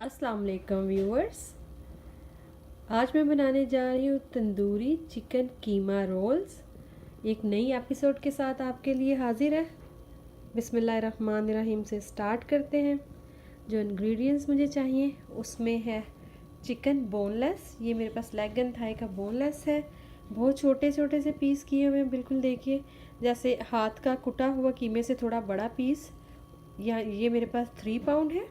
अस्सलाम वालेकुम व्यूअर्स। आज मैं बनाने जा रही हूँ तंदूरी चिकन कीमा रोल्स। एक नई एपिसोड के साथ आपके लिए हाजिर है। बिस्मिल्लाहिर्रहमानिर्रहीम से स्टार्ट करते हैं। जो इंग्रेडिएंट्स मुझे चाहिए उसमें है चिकन बोनलेस। ये मेरे पास लेग एंड थाई का बोनलेस है। बहुत छोटे छोटे से पीस किए हुए हैं, बिल्कुल देखिए जैसे हाथ का कुटा हुआ कीमे से थोड़ा बड़ा पीस। ये मेरे पास 3 पाउंड है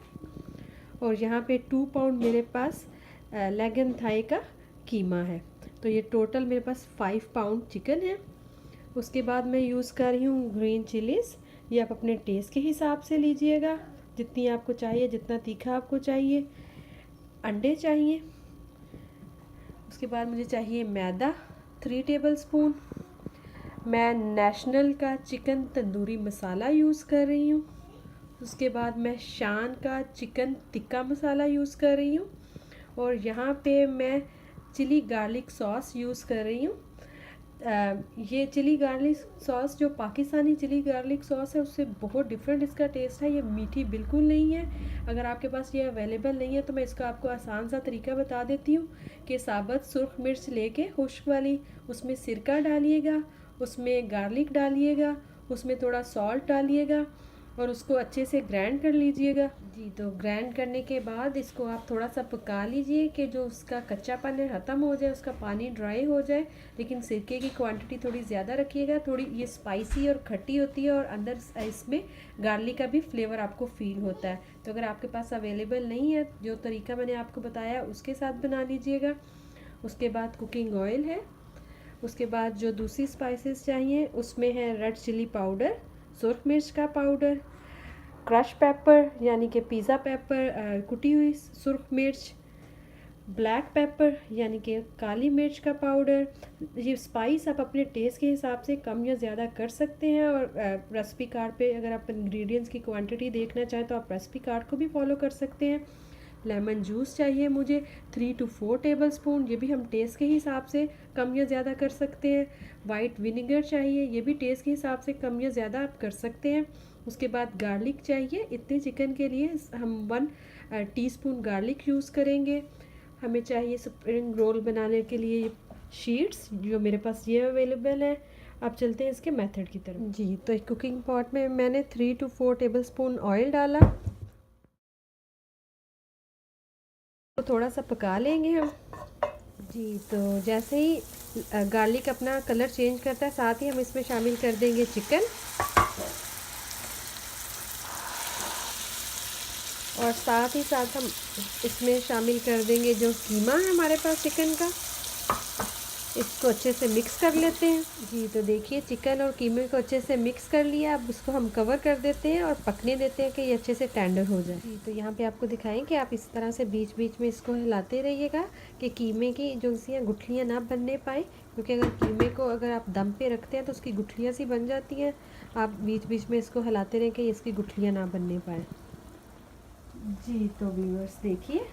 और यहाँ पे 2 पाउंड मेरे पास लेग एंड थाई का कीमा है। तो ये टोटल मेरे पास 5 पाउंड चिकन है। उसके बाद मैं यूज़ कर रही हूँ ग्रीन चिलीज़। ये आप अपने टेस्ट के हिसाब से लीजिएगा, जितनी आपको चाहिए, जितना तीखा आपको चाहिए। अंडे चाहिए। उसके बाद मुझे चाहिए मैदा 3 टेबल स्पून। मैं नेशनल का चिकन तंदूरी मसाला यूज़ कर रही हूँ। उसके बाद मैं शान का चिकन टिक्का मसाला यूज़ कर रही हूँ और यहाँ पे मैं चिली गार्लिक सॉस यूज़ कर रही हूँ। ये चिली गार्लिक सॉस जो पाकिस्तानी चिली गार्लिक सॉस है उससे बहुत डिफरेंट इसका टेस्ट है। ये मीठी बिल्कुल नहीं है। अगर आपके पास ये अवेलेबल नहीं है तो मैं इसका आपको आसान सा तरीका बता देती हूँ कि साबुत सुर्ख मिर्च लेके खुश्क वाली, उसमें सिरका डालिएगा, उसमें गार्लिक डालिएगा, उसमें थोड़ा सॉल्ट डालिएगा और उसको अच्छे से ग्राइंड कर लीजिएगा। जी, तो ग्राइंड करने के बाद इसको आप थोड़ा सा पका लीजिए कि जो उसका कच्चापन है ख़त्म हो जाए, उसका पानी ड्राई हो जाए। लेकिन सिरके की क्वांटिटी थोड़ी ज़्यादा रखिएगा। थोड़ी ये स्पाइसी और खट्टी होती है और अंदर इसमें गार्लिक का भी फ्लेवर आपको फील होता है। तो अगर आपके पास अवेलेबल नहीं है, जो तरीका मैंने आपको बताया उसके साथ बना लीजिएगा। उसके बाद कुकिंग ऑयल है। उसके बाद जो दूसरी स्पाइसेस चाहिए उसमें है रेड चिली पाउडर, सुर्ख मिर्च का पाउडर, क्रश पेपर यानी कि पिज़्ज़ा पेपर, कुटी हुई सुर्ख मिर्च, ब्लैक पेपर यानी कि काली मिर्च का पाउडर। ये स्पाइस आप अपने टेस्ट के हिसाब से कम या ज़्यादा कर सकते हैं और रेसिपी कार्ड पे अगर आप इंग्रेडिएंट्स की क्वांटिटी देखना चाहें तो आप रेसिपी कार्ड को भी फॉलो कर सकते हैं। लेमन जूस चाहिए मुझे 3 to 4 टेबल स्पून। ये भी हम टेस्ट के हिसाब से कम या ज़्यादा कर सकते हैं। वाइट विनेगर चाहिए, ये भी टेस्ट के हिसाब से कम या ज़्यादा आप कर सकते हैं। उसके बाद गार्लिक चाहिए। इतने चिकन के लिए हम 1 टीस्पून गार्लिक यूज़ करेंगे। हमें चाहिए स्प्रिंग रोल बनाने के लिए शीट्स, जो मेरे पास ये अवेलेबल है। अब चलते हैं इसके मेथड की तरफ। जी, तो एक कुकिंग पॉट में मैंने 3 to 4 टेबल स्पून ऑयल डाला। तो थोड़ा सा पका लेंगे हम। जी, तो जैसे ही गार्लिक अपना कलर चेंज करता है साथ ही हम इसमें शामिल कर देंगे चिकन और साथ ही साथ हम इसमें शामिल कर देंगे जो कीमा है हमारे पास चिकन का। इसको अच्छे से मिक्स कर लेते हैं। जी, तो देखिए चिकन और कीमे को अच्छे से मिक्स कर लिया। अब इसको हम कवर कर देते हैं और पकने देते हैं कि ये अच्छे से टेंडर हो जाए। जी, तो यहाँ पे आपको दिखाएं कि आप इस तरह से बीच बीच में इसको हिलाते रहिएगा कि कीमे की जो सी गुठलियाँ ना बनने पाए, क्योंकि अगर कीमे को अगर आप दम पे रखते हैं तो उसकी गुठलियाँ सी बन जाती हैं। आप बीच बीच में इसको हिलाते रहें कि इसकी गुठलियाँ ना बनने पाए। जी, तो व्यूअर्स देखिए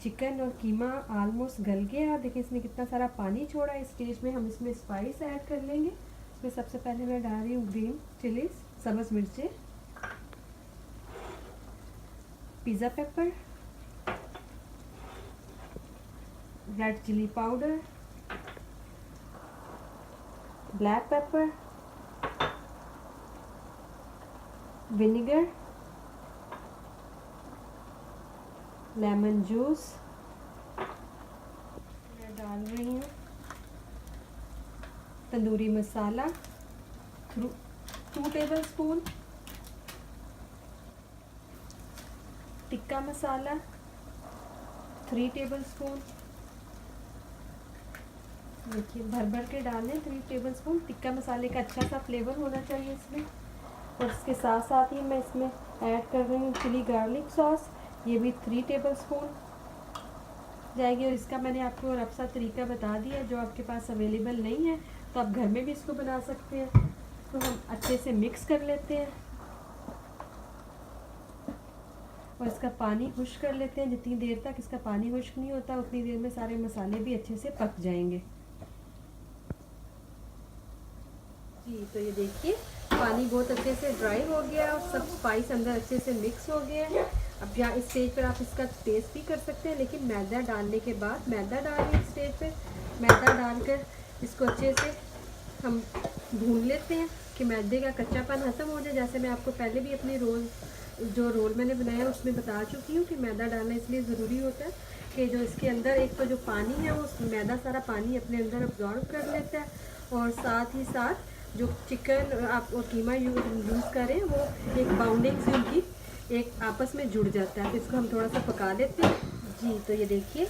चिकन और कीमा ऑलमोस्ट गल गया। देखिए इसने कितना सारा पानी छोड़ा। इस स्टेज में हम इसमें स्पाइस ऐड कर लेंगे। इसमें सबसे पहले मैं डाल रही हूँ ग्रीन चिलीज, सब्ज़ मिर्चें, pizza pepper, red chilli powder, black pepper, vinegar, lemon juice. मैं डाल रही हूँ tandoori masala 2 tablespoon, tikka masala 3 tablespoon. देखिए भर भर के डालें 3 टेबल स्पून। टिक्का मसाले का अच्छा सा फ्लेवर होना चाहिए इसमें। और इसके साथ साथ ही मैं इसमें ऐड कर रही हूँ चिली गार्लिक सॉस। ये भी 3 टेबल स्पून जाएगी। और इसका मैंने आपको रफ सा तरीका बता दिया। जो आपके पास अवेलेबल नहीं है तो आप घर में भी इसको बना सकते हैं। तो हम अच्छे से मिक्स कर लेते हैं और इसका पानी खुश्क कर लेते हैं। जितनी देर तक इसका पानी खुश्क नहीं होता उतनी देर में सारे मसाले भी अच्छे से पक जाएंगे। जी, तो ये देखिए पानी बहुत अच्छे से ड्राई हो गया और सब स्पाइस अंदर अच्छे से मिक्स हो गया है। अब यहाँ इस स्टेज पर आप इसका टेस्ट भी कर सकते हैं, लेकिन मैदा डालने के बाद मैदा डालिए इस स्टेज पे। मैदा डालकर इसको अच्छे से हम भून लेते हैं कि मैदे का कच्चापन ख़त्म हो जाए। जैसे मैं आपको पहले भी अपनी रोल मैंने बनाया उसमें बता चुकी हूँ कि मैदा डालना इसलिए ज़रूरी होता है कि जो इसके अंदर एक तो जो पानी है वो मैदा सारा पानी अपने अंदर अब्जॉर्ब कर लेता है, और साथ ही साथ जो चिकन आप और कीमा यूज़ करें वो एक बाउंडिंग से उनकी एक आपस में जुड़ जाता है। तो इसको हम थोड़ा सा पका लेते हैं जी। तो ये देखिए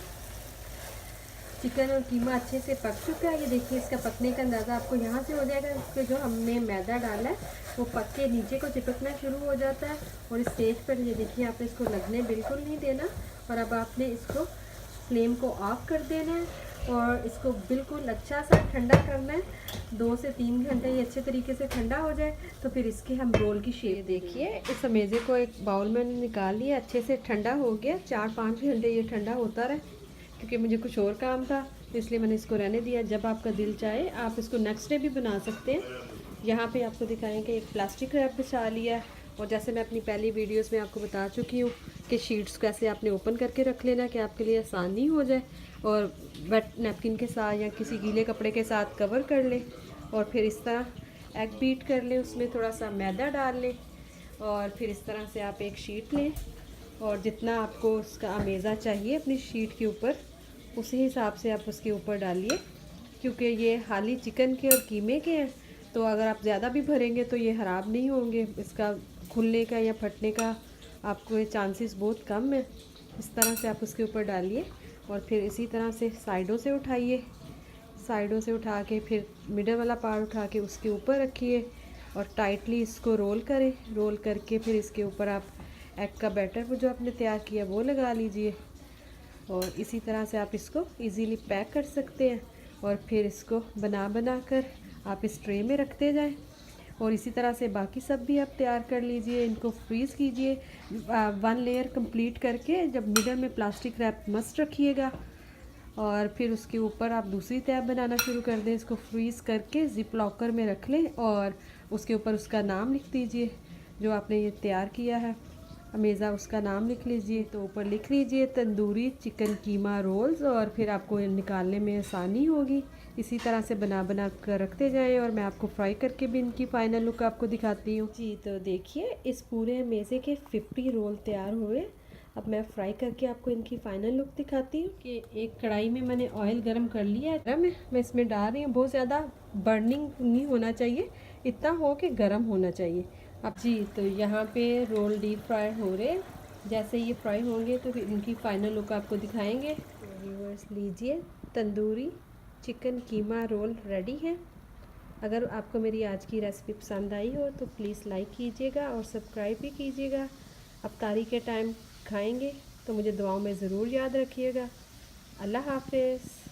चिकन और कीमा अच्छे से पक चुका है। ये देखिए इसका पकने का अंदाज़ा आपको यहाँ से हो जाएगा। इसके जो हमने मैदा डाला है वो पक के नीचे को चिपकना शुरू हो जाता है, और इस स्टेज पर ये देखिए आपने इसको लगने बिल्कुल नहीं देना। और अब आपने इसको फ्लेम को ऑफ कर देना है और इसको बिल्कुल अच्छा सा ठंडा करना है। 2 से 3 घंटे ये अच्छे तरीके से ठंडा हो जाए तो फिर इसके हम रोल की शेप देखिए। इस अमेज़े को एक बाउल में निकाल लिया, अच्छे से ठंडा हो गया। 4-5 घंटे ये ठंडा होता रहे, क्योंकि मुझे कुछ और काम था इसलिए मैंने इसको रहने दिया। जब आपका दिल चाहे आप इसको नेक्स्ट डे भी बना सकते हैं। यहाँ पे आपको दिखाएंगे एक प्लास्टिक रैप बिछा लिया है, और जैसे मैं अपनी पहली वीडियोस में आपको बता चुकी हूँ कि शीट्स कैसे आपने ओपन करके रख लेना कि आपके लिए आसानी हो जाए, और वेट नैपकिन के साथ या किसी गीले कपड़े के साथ कवर कर लें, और फिर इस तरह एग बीट कर लें, उसमें थोड़ा सा मैदा डाल लें, और फिर इस तरह से आप एक शीट लें और जितना आपको उसका अमेज़ा चाहिए अपनी शीट के ऊपर उसी हिसाब से आप उसके ऊपर डालिए। क्योंकि ये हाली चिकन के और कीमे के हैं, तो अगर आप ज़्यादा भी भरेंगे तो ये ख़राब नहीं होंगे, इसका खुलने का या फटने का आपको ये चांसेस बहुत कम है। इस तरह से आप उसके ऊपर डालिए और फिर इसी तरह से साइडों से उठाइए, साइडों से उठा के फिर मिडल वाला पार्ट उठा के उसके ऊपर रखिए और टाइटली इसको रोल करें। रोल करके फिर इसके ऊपर आप एग का बैटर वो जो आपने तैयार किया वो लगा लीजिए, और इसी तरह से आप इसको इजीली पैक कर सकते हैं। और फिर इसको बना कर आप इस ट्रे में रखते जाएं, और इसी तरह से बाकी सब भी आप तैयार कर लीजिए। इनको फ्रीज़ कीजिए 1 लेयर कंप्लीट करके, जब मिडल में प्लास्टिक रैप मस्ट रखिएगा, और फिर उसके ऊपर आप दूसरी तैयार बनाना शुरू कर दें। इसको फ्रीज़ करके ज़िप लॉकर में रख लें और उसके ऊपर उसका नाम लिख दीजिए जो आपने ये तैयार किया है अमेज़ा, उसका नाम लिख लीजिए। तो ऊपर लिख लीजिए तंदूरी चिकन कीमा रोल्स, और फिर आपको निकालने में आसानी होगी। इसी तरह से बना कर रखते जाएं, और मैं आपको फ्राई करके भी इनकी फ़ाइनल लुक आपको दिखाती हूँ जी। तो देखिए इस पूरे अमेज़े के 50 रोल तैयार हुए। अब मैं फ्राई करके आपको इनकी फ़ाइनल लुक दिखाती हूँ कि एक कढ़ाई में मैंने ऑयल गरम कर लिया है। गरम है, मैं इसमें डाल रही हूँ। बहुत ज़्यादा बर्निंग नहीं होना चाहिए, इतना हो कि गरम होना चाहिए। अब जी तो यहाँ पे रोल डीप फ्राई हो रहे हैं। जैसे ये फ्राई होंगे तो फिर इनकी फ़ाइनल लुक आपको दिखाएंगे। तो व्यूअर्स लीजिए तंदूरी चिकन कीमा रोल रेडी है। अगर आपको मेरी आज की रेसिपी पसंद आई हो तो प्लीज़ लाइक कीजिएगा और सब्सक्राइब भी कीजिएगा। अफ्तारी के टाइम खाएंगे तो मुझे दुआओं में ज़रूर याद रखिएगा। अल्लाह हाफ़िज़।